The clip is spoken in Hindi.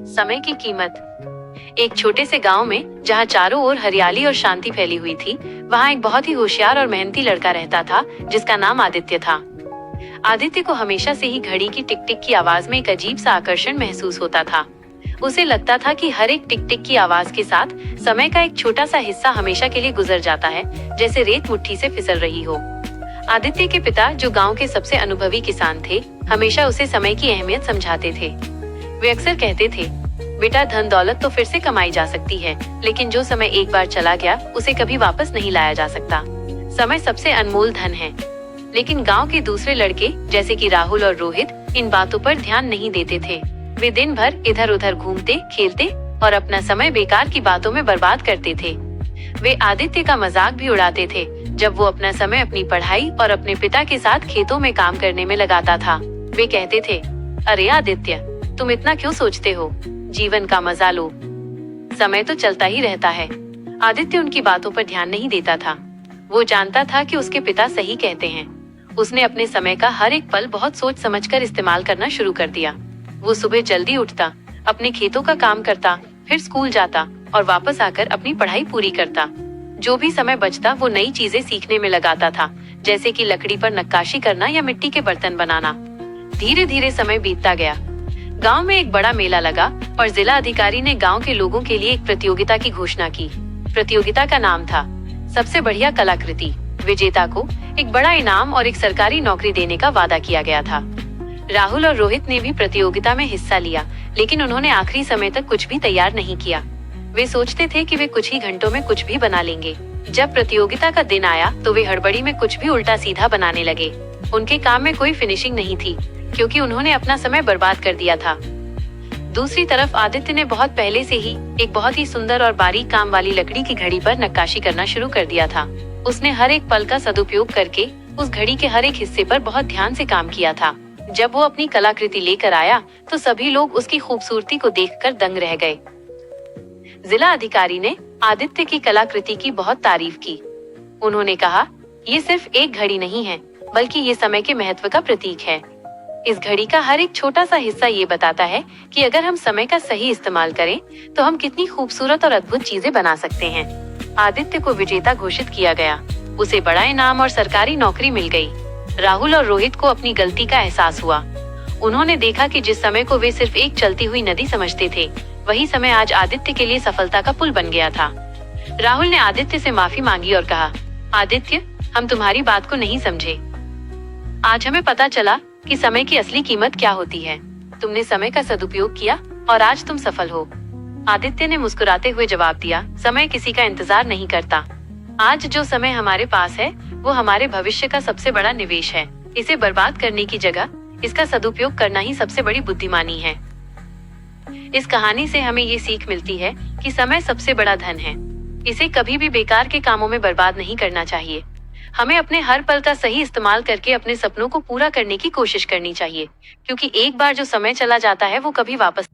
समय की कीमत। एक छोटे से गांव में जहां चारों ओर हरियाली और शांति फैली हुई थी, वहां एक बहुत ही होशियार और मेहनती लड़का रहता था जिसका नाम आदित्य था। आदित्य को हमेशा से ही घड़ी की टिक टिक की आवाज में एक अजीब सा आकर्षण महसूस होता था। उसे लगता था कि हर एक टिक टिक की आवाज के साथ समय का एक छोटा सा हिस्सा हमेशा के लिए गुजर जाता है, जैसे रेत मुट्ठी से फिसल रही हो। आदित्य के पिता, जो गांव के सबसे अनुभवी किसान थे, हमेशा उसे समय की अहमियत समझाते थे। वे अक्सर कहते थे, बेटा, धन दौलत तो फिर से कमाई जा सकती है, लेकिन जो समय एक बार चला गया उसे कभी वापस नहीं लाया जा सकता। समय सबसे अनमोल धन है। लेकिन गांव के दूसरे लड़के, जैसे कि राहुल और रोहित, इन बातों पर ध्यान नहीं देते थे। वे दिन भर इधर उधर घूमते, खेलते और अपना समय बेकार की बातों में बर्बाद करते थे। वे आदित्य का मजाक भी उड़ाते थे जब वो अपना समय अपनी पढ़ाई और अपने पिता के साथ खेतों में काम करने में लगाता था। वे कहते थे, अरे आदित्य, तुम इतना क्यों सोचते हो? जीवन का मजा लो, समय तो चलता ही रहता है। आदित्य उनकी बातों पर ध्यान नहीं देता था। वो जानता था कि उसके पिता सही कहते हैं। उसने अपने समय का हर एक पल बहुत सोच समझकर इस्तेमाल करना शुरू कर दिया। वो सुबह जल्दी उठता, अपने खेतों का काम करता, फिर स्कूल जाता और वापस आकर अपनी पढ़ाई पूरी करता। जो भी समय बचता वो नई चीजें सीखने में लगाता था, जैसे कि लकड़ी पर नक्काशी करना या मिट्टी के बर्तन बनाना। धीरे धीरे समय बीतता गया। गांव में एक बड़ा मेला लगा और जिला अधिकारी ने गांव के लोगों के लिए एक प्रतियोगिता की घोषणा की। प्रतियोगिता का नाम था सबसे बढ़िया कलाकृति। विजेता को एक बड़ा इनाम और एक सरकारी नौकरी देने का वादा किया गया था। राहुल और रोहित ने भी प्रतियोगिता में हिस्सा लिया, लेकिन उन्होंने आखिरी समय तक कुछ भी तैयार नहीं किया। वे सोचते थे कि वे कुछ ही घंटों में कुछ भी बना लेंगे। जब प्रतियोगिता का दिन आया तो वे हड़बड़ी में कुछ भी उल्टा सीधा बनाने लगे। उनके काम में कोई फिनिशिंग नहीं थी, क्योंकि उन्होंने अपना समय बर्बाद कर दिया था। दूसरी तरफ आदित्य ने बहुत पहले से ही एक बहुत ही सुंदर और बारीक काम वाली लकड़ी की घड़ी पर नक्काशी करना शुरू कर दिया था। उसने हर एक पल का सदुपयोग करके उस घड़ी के हर एक हिस्से पर बहुत ध्यान से काम किया था। जब वो अपनी कलाकृति लेकर आया तो सभी लोग उसकी खूबसूरती को देखकर दंग रह गए। जिला अधिकारी ने आदित्य की कलाकृति की बहुत तारीफ की। उन्होंने कहा, ये सिर्फ एक घड़ी नहीं है, बल्कि ये समय के महत्व का प्रतीक है। इस घड़ी का हर एक छोटा सा हिस्सा ये बताता है कि अगर हम समय का सही इस्तेमाल करें तो हम कितनी खूबसूरत और अद्भुत चीजें बना सकते हैं। आदित्य को विजेता घोषित किया गया। उसे बड़ा इनाम और सरकारी नौकरी मिल गई। राहुल और रोहित को अपनी गलती का एहसास हुआ। उन्होंने देखा कि जिस समय को वे सिर्फ एक चलती हुई नदी समझते थे, वही समय आज आदित्य के लिए सफलता का पुल बन गया था। राहुल ने आदित्य से माफी मांगी और कहा, आदित्य, हम तुम्हारी बात को नहीं समझे। आज हमें पता चला कि समय की असली कीमत क्या होती है। तुमने समय का सदुपयोग किया और आज तुम सफल हो। आदित्य ने मुस्कुराते हुए जवाब दिया, समय किसी का इंतजार नहीं करता। आज जो समय हमारे पास है वो हमारे भविष्य का सबसे बड़ा निवेश है। इसे बर्बाद करने की जगह इसका सदुपयोग करना ही सबसे बड़ी बुद्धिमानी है। इस कहानी से हमें ये सीख मिलती है कि समय सबसे बड़ा धन है। इसे कभी भी बेकार के कामों में बर्बाद नहीं करना चाहिए। हमें अपने हर पल का सही इस्तेमाल करके अपने सपनों को पूरा करने की कोशिश करनी चाहिए, क्योंकि एक बार जो समय चला जाता है वो कभी वापस